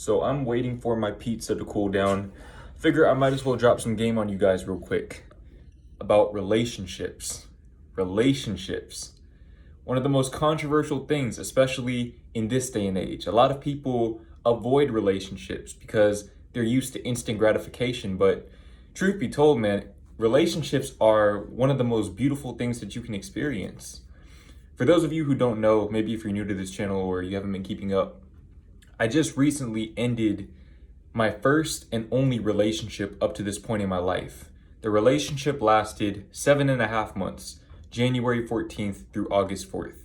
So I'm waiting for my pizza to cool down. Figure I might as well drop some game on you guys real quick about relationships. Relationships. One of the most controversial things, especially in this day and age. A lot of people avoid relationships because they're used to instant gratification. But truth be told, man, relationships are one of the most beautiful things that you can experience. For those of you who don't know, maybe if you're new to this channel or you haven't been keeping up, I just recently ended my first and only relationship up to this point in my life. The relationship lasted 7.5 months, January 14th through August 4th.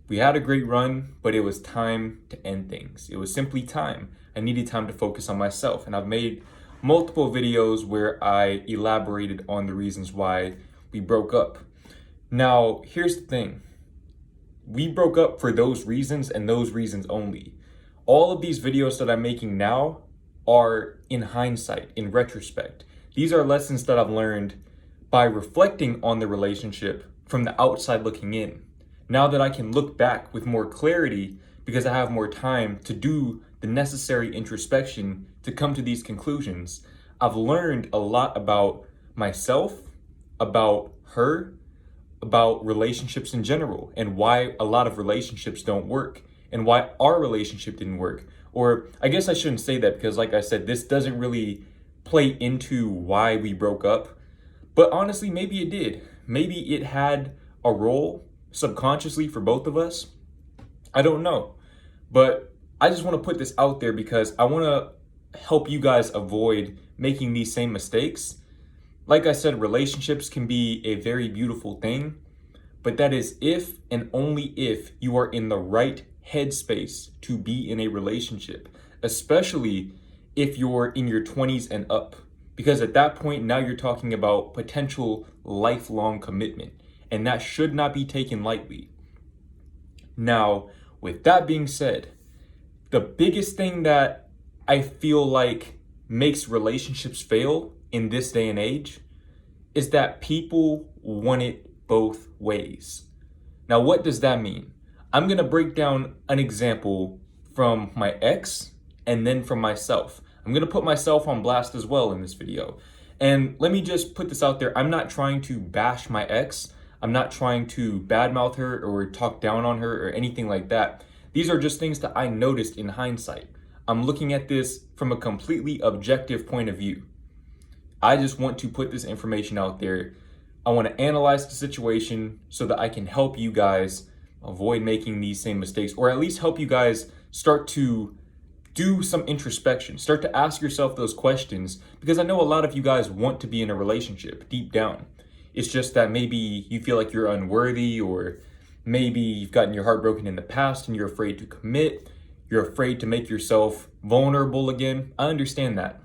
We had a great run, but it was time to end things. It was simply time. I needed time to focus on myself, and I've made multiple videos where I elaborated on the reasons why we broke up. Now, here's the thing. We broke up for those reasons and those reasons only. All of these videos that I'm making now are in hindsight, in retrospect. These are lessons that I've learned by reflecting on the relationship from the outside looking in. Now that I can look back with more clarity because I have more time to do the necessary introspection to come to these conclusions, I've learned a lot about myself, about her, about relationships in general, and why a lot of relationships don't work, and why our relationship didn't work. Or I guess I shouldn't say that because, like I said, this doesn't really play into why we broke up. But honestly, maybe it did. Maybe it had a role subconsciously for both of us. I don't know. But I just want to put this out there because I want to help you guys avoid making these same mistakes. Like I said, relationships can be a very beautiful thing, but that is if and only if you are in the right headspace to be in a relationship, especially if you're in your 20s and up. Because at that point, now you're talking about potential lifelong commitment, and that should not be taken lightly. Now, with that being said, the biggest thing that I feel like makes relationships fail in this day and age is that people want it both ways. Now, what does that mean? I'm gonna break down an example from my ex and then from myself. I'm gonna put myself on blast as well in this video. And let me just put this out there. I'm not trying to bash my ex. I'm not trying to badmouth her or talk down on her or anything like that. These are just things that I noticed in hindsight. I'm looking at this from a completely objective point of view. I just want to put this information out there. I want to analyze the situation so that I can help you guys avoid making these same mistakes, or at least help you guys start to do some introspection, start to ask yourself those questions, because I know a lot of you guys want to be in a relationship deep down. It's just that maybe you feel like you're unworthy, or maybe you've gotten your heart broken in the past and you're afraid to commit. You're afraid to make yourself vulnerable again. I understand that.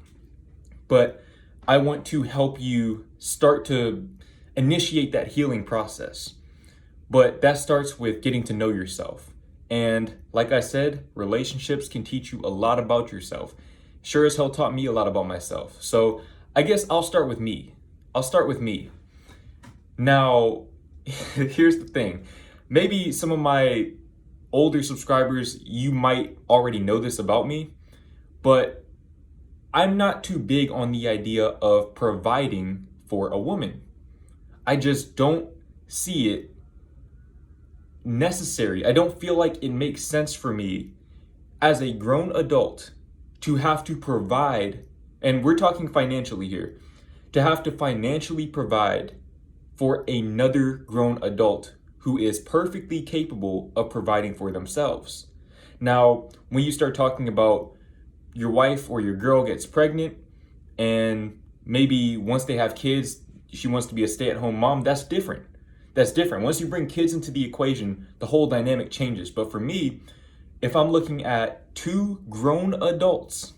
But I want to help you start to initiate that healing process. But that starts with getting to know yourself. And like I said, relationships can teach you a lot about yourself. Sure as hell taught me a lot about myself. So I guess I'll start with me. Now, here's the thing. Maybe some of my older subscribers, you might already know this about me, but I'm not too big on the idea of providing for a woman. I just don't see it necessary. I don't feel like it makes sense for me as a grown adult to have to provide, and we're talking financially here, to have to financially provide for another grown adult who is perfectly capable of providing for themselves. Now, when you start talking about your wife or your girl gets pregnant, and maybe once they have kids, she wants to be a stay-at-home mom, that's different. Once you bring kids into the equation, the whole dynamic changes. But for me, if I'm looking at two grown adults,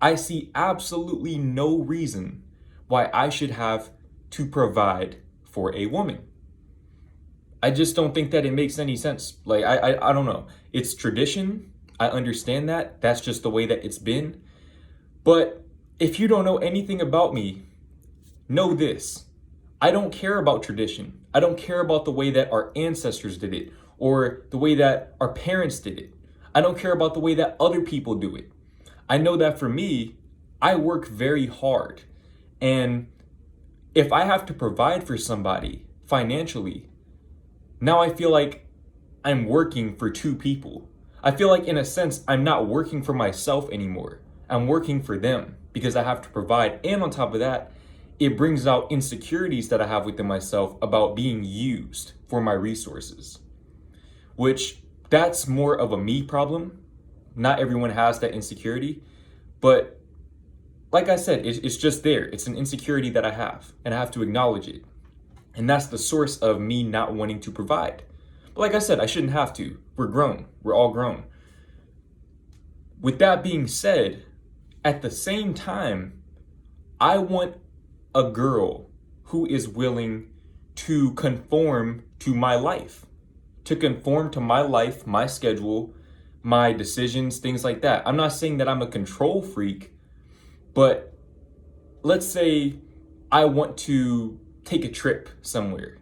I see absolutely no reason why I should have to provide for a woman. I just don't think that it makes any sense. Like, I don't know. It's tradition. I understand that. That's just the way that it's been. But if you don't know anything about me, know this. I don't care about tradition. I don't care about the way that our ancestors did it or the way that our parents did it. I don't care about the way that other people do it. I know that for me, I work very hard. And if I have to provide for somebody financially, now I feel like I'm working for two people. I feel like, in a sense, I'm not working for myself anymore. I'm working for them because I have to provide. And on top of that, it brings out insecurities that I have within myself about being used for my resources, which that's more of a me problem. Not everyone has that insecurity, but like I said, it's just there. It's an insecurity that I have, and I have to acknowledge it. And that's the source of me not wanting to provide. But like I said, I shouldn't have to. We're grown. We're all grown. With that being said, at the same time, I want a girl who is willing to conform to my life, my schedule, my decisions, things like that. I'm not saying that I'm a control freak, but let's say I want to take a trip somewhere.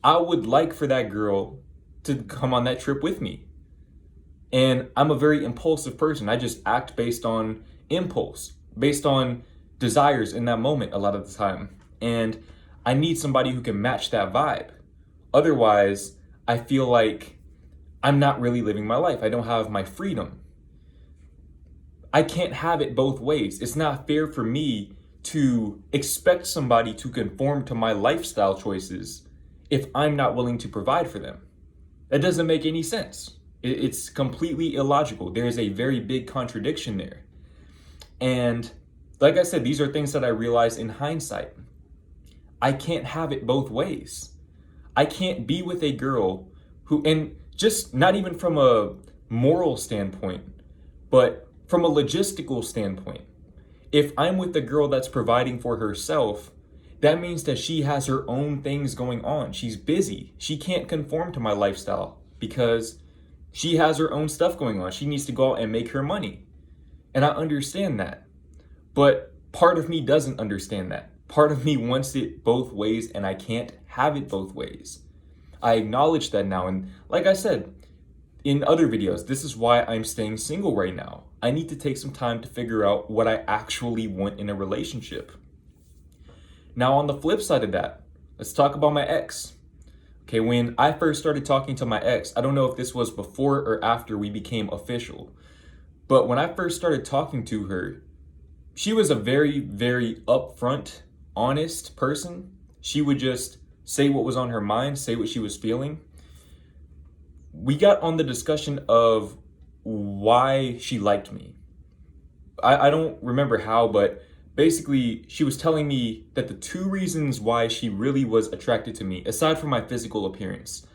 I would like for that girl to come on that trip with me. And I'm a very impulsive person. I just act based on impulse, based on desires in that moment a lot of the time. And I need somebody who can match that vibe. Otherwise, I feel like I'm not really living my life. I don't have my freedom. I can't have it both ways. It's not fair for me to expect somebody to conform to my lifestyle choices if I'm not willing to provide for them. That doesn't make any sense. It's completely illogical. There is a very big contradiction there. And like I said, these are things that I realize in hindsight. I can't have it both ways. I can't be with a girl who, and just not even from a moral standpoint, but from a logistical standpoint, if I'm with a girl that's providing for herself, that means that she has her own things going on. She's busy. She can't conform to my lifestyle because she has her own stuff going on. She needs to go out and make her money. And I understand that. But part of me doesn't understand that. Part of me wants it both ways, and I can't have it both ways. I acknowledge that now. And like I said in other videos, this is why I'm staying single right now. I need to take some time to figure out what I actually want in a relationship. Now, on the flip side of that, let's talk about my ex. Okay, when I first started talking to my ex, I don't know if this was before or after we became official, but when I first started talking to her, she was a very, very upfront, honest person. She would just say what was on her mind, say what she was feeling. We got on the discussion of why she liked me. I don't remember how, but basically she was telling me that the two reasons why she really was attracted to me, aside from my physical appearance,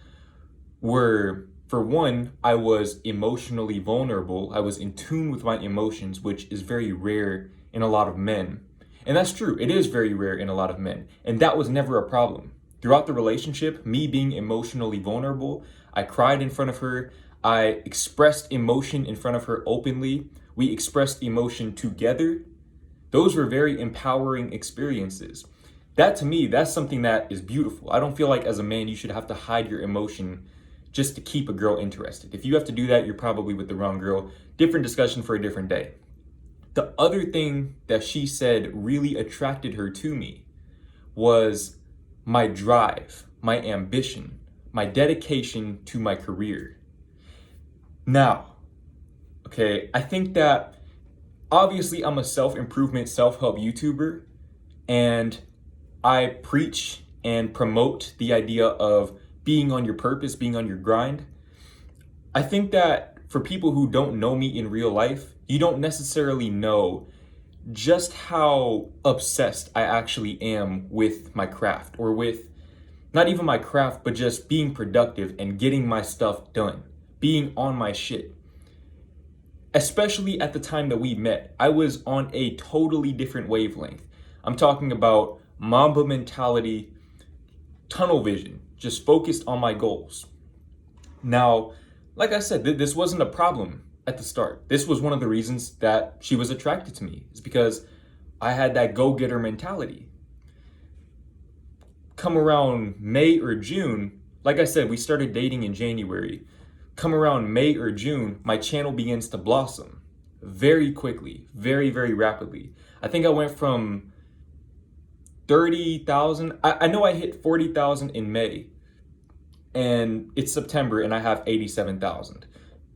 were, for one, I was emotionally vulnerable. I was in tune with my emotions, which is very rare in a lot of men. And that's true. It is very rare in a lot of men. And that was never a problem. Throughout the relationship, me being emotionally vulnerable, I cried in front of her. I expressed emotion in front of her openly. We expressed emotion together. Those were very empowering experiences. That, to me, that's something that is beautiful. I don't feel like as a man you should have to hide your emotion just to keep a girl interested. If you have to do that, you're probably with the wrong girl. Different discussion for a different day. The other thing that she said really attracted her to me was my drive, my ambition, my dedication to my career. Now, okay, I think that obviously I'm a self-improvement, self-help YouTuber, and I preach and promote the idea of being on your purpose, being on your grind. I think that for people who don't know me in real life, you don't necessarily know just how obsessed I actually am with my craft, or with not even my craft, but just being productive and getting my stuff done, being on my shit. Especially at the time that we met, I was on a totally different wavelength. I'm talking about Mamba mentality, tunnel vision, just focused on my goals. Now, like I said, this wasn't a problem at the start. This was one of the reasons that she was attracted to me, is because I had that go-getter mentality. Come around May or June, like I said, we started dating in January. Come around May or June, my channel begins to blossom. very quickly, very, very rapidly. I think I went from 30,000. I know I hit 40,000 in May, and it's September and I have 87,000.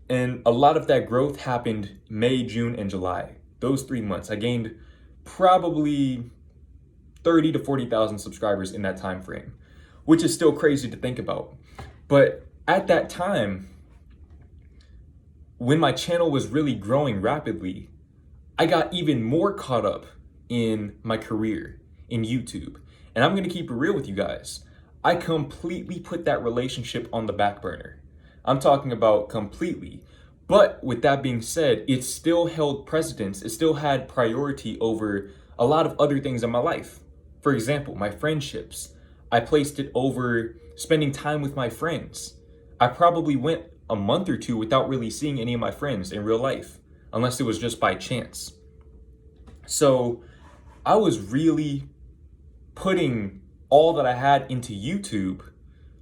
And a lot of that growth happened May, June, and July. Those 3 months, I gained probably 30 to 40,000 subscribers in that time frame, which is still crazy to think about. But at that time, when my channel was really growing rapidly, I got even more caught up in my career in YouTube. And I'm gonna keep it real with you guys. I completely put that relationship on the back burner. I'm talking about completely. But with that being said, it still held precedence. It still had priority over a lot of other things in my life. For example, my friendships. I placed it over spending time with my friends. I probably went a month or two without really seeing any of my friends in real life, unless it was just by chance. So I was really putting all that I had into YouTube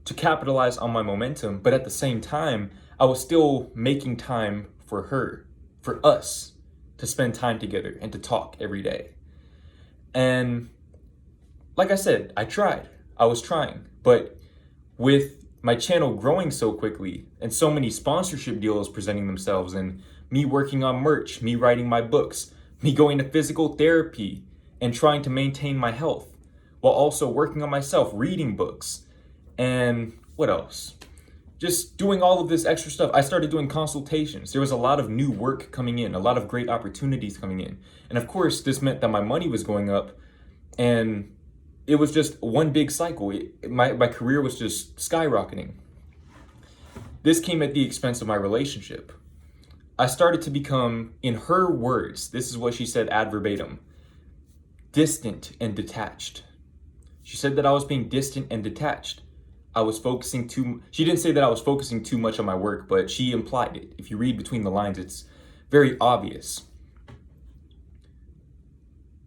to capitalize on my momentum, but at the same time, I was still making time for her, for us, to spend time together and to talk every day. And like I said, I was trying, but with my channel growing so quickly and so many sponsorship deals presenting themselves, and me working on merch, me writing my books, me going to physical therapy and trying to maintain my health, while also working on myself, reading books, and what else? Just doing all of this extra stuff. I started doing consultations. There was a lot of new work coming in, a lot of great opportunities coming in. And of course, this meant that my money was going up, and it was just one big cycle. My career was just skyrocketing. This came at the expense of my relationship. I started to become, in her words, this is what she said ad verbatim, distant and detached. She said that I was being distant and detached. She didn't say that I was focusing too much on my work, but she implied it. If you read between the lines, it's very obvious.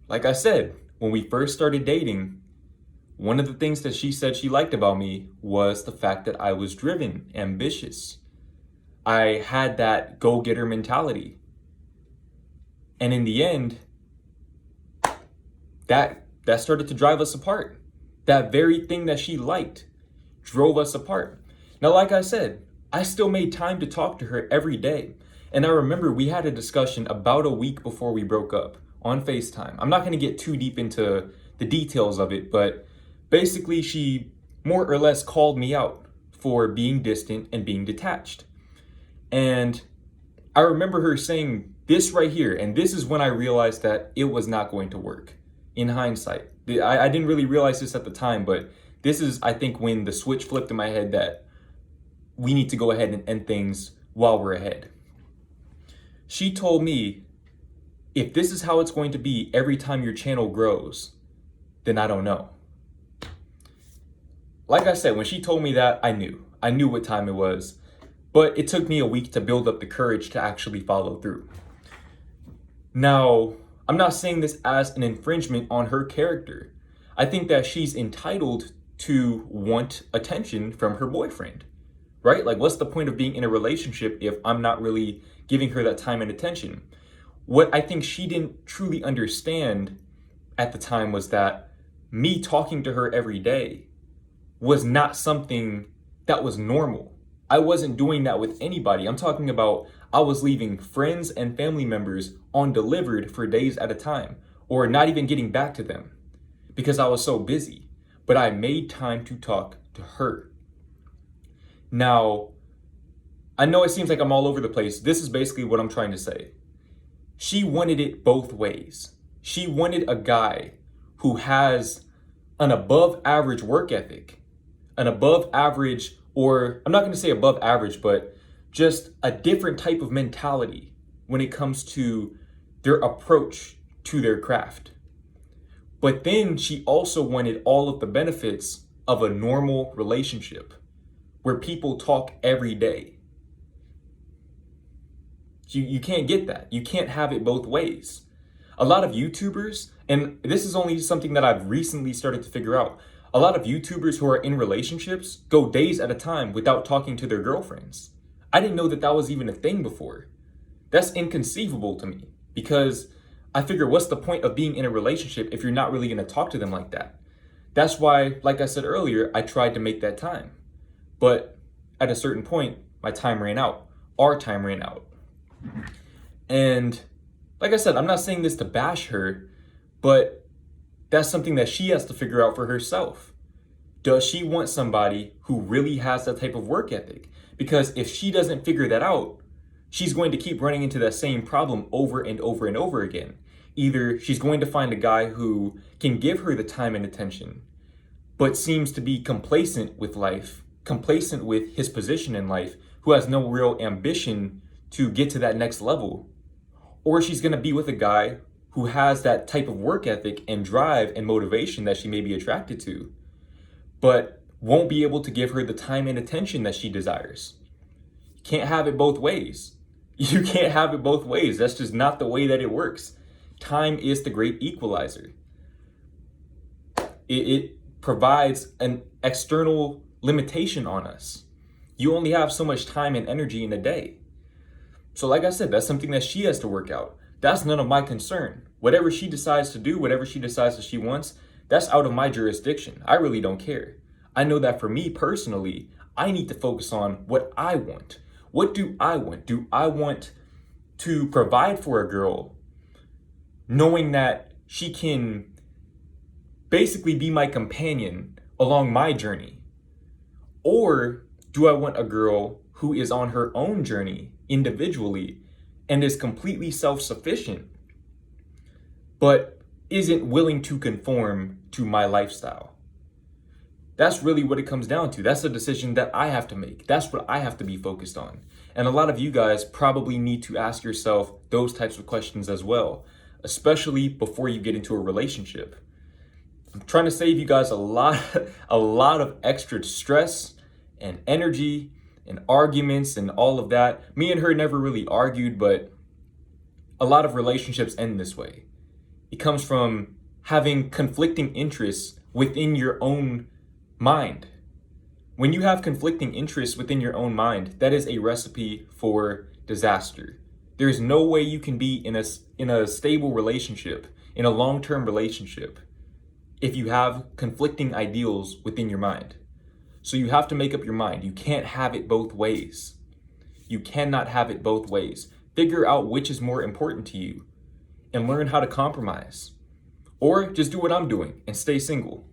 Like I said, when we first started dating, one of the things that she said she liked about me was the fact that I was driven, ambitious. I had that go-getter mentality. And in the end, that started to drive us apart. That very thing that she liked drove us apart. Now, like I said, I still made time to talk to her every day. And I remember we had a discussion about a week before we broke up on FaceTime. I'm not going to get too deep into the details of it, but basically she more or less called me out for being distant and being detached. And I remember her saying this right here, and this is when I realized that it was not going to work. In hindsight, I didn't really realize this at the time, but this is, I think, when the switch flipped in my head that we need to go ahead and end things while we're ahead. She told me, if this is how it's going to be every time your channel grows, then I don't know. Like I said, when she told me that, I knew what time it was, but it took me a week to build up the courage to actually follow through. Now, I'm not saying this as an infringement on her character. I think that she's entitled to want attention from her boyfriend, right? Like, what's the point of being in a relationship if I'm not really giving her that time and attention? What I think she didn't truly understand at the time was that me talking to her every day was not something that was normal. I wasn't doing that with anybody. I'm talking about I was leaving friends and family members undelivered for days at a time, or not even getting back to them because I was so busy. But I made time to talk to her. Now, I know it seems like I'm all over the place. This is basically what I'm trying to say. She wanted it both ways. She wanted a guy who has an above average work ethic, an above average, or I'm not going to say above average, but just a different type of mentality when it comes to their approach to their craft. But then she also wanted all of the benefits of a normal relationship where people talk every day. You can't get that. You can't have it both ways. A lot of YouTubers, and this is only something that I've recently started to figure out, a lot of YouTubers who are in relationships go days at a time without talking to their girlfriends. I didn't know that that was even a thing before. That's inconceivable to me, because I figure, what's the point of being in a relationship if you're not really going to talk to them like that? That's why, like I said earlier, I tried to make that time. But at a certain point, my time ran out. Our time ran out. And like I said, I'm not saying this to bash her, but that's something that she has to figure out for herself. Does she want somebody who really has that type of work ethic? Because if she doesn't figure that out, she's going to keep running into that same problem over and over and over again. Either she's going to find a guy who can give her the time and attention, but seems to be complacent with life, complacent with his position in life, who has no real ambition to get to that next level. Or she's going to be with a guy who has that type of work ethic and drive and motivation that she may be attracted to, but won't be able to give her the time and attention that she desires. You can't have it both ways. You can't have it both ways. That's just not the way that it works. Time is the great equalizer. It provides an external limitation on us. You only have so much time and energy in a day. So like I said, that's something that she has to work out. That's none of my concern. Whatever she decides to do, whatever she decides that she wants, that's out of my jurisdiction. I really don't care. I know that for me personally, I need to focus on what I want. What do I want? Do I want to provide for a girl, knowing that she can basically be my companion along my journey? Or do I want a girl who is on her own journey individually and is completely self-sufficient, but isn't willing to conform to my lifestyle? That's really what it comes down to. That's a decision that I have to make. That's what I have to be focused on. And a lot of you guys probably need to ask yourself those types of questions as well, especially before you get into a relationship. I'm trying to save you guys a lot of extra stress and energy and arguments and all of that. Me and her never really argued, but a lot of relationships end this way. It comes from having conflicting interests within your own mind. When you have conflicting interests within your own mind, that is a recipe for disaster. There's no way you can be in a stable relationship, in a long-term relationship, if you have conflicting ideals within your mind. So you have to make up your mind. You can't have it both ways. You cannot have it both ways. Figure out which is more important to you and learn how to compromise. Or just do what I'm doing and stay single.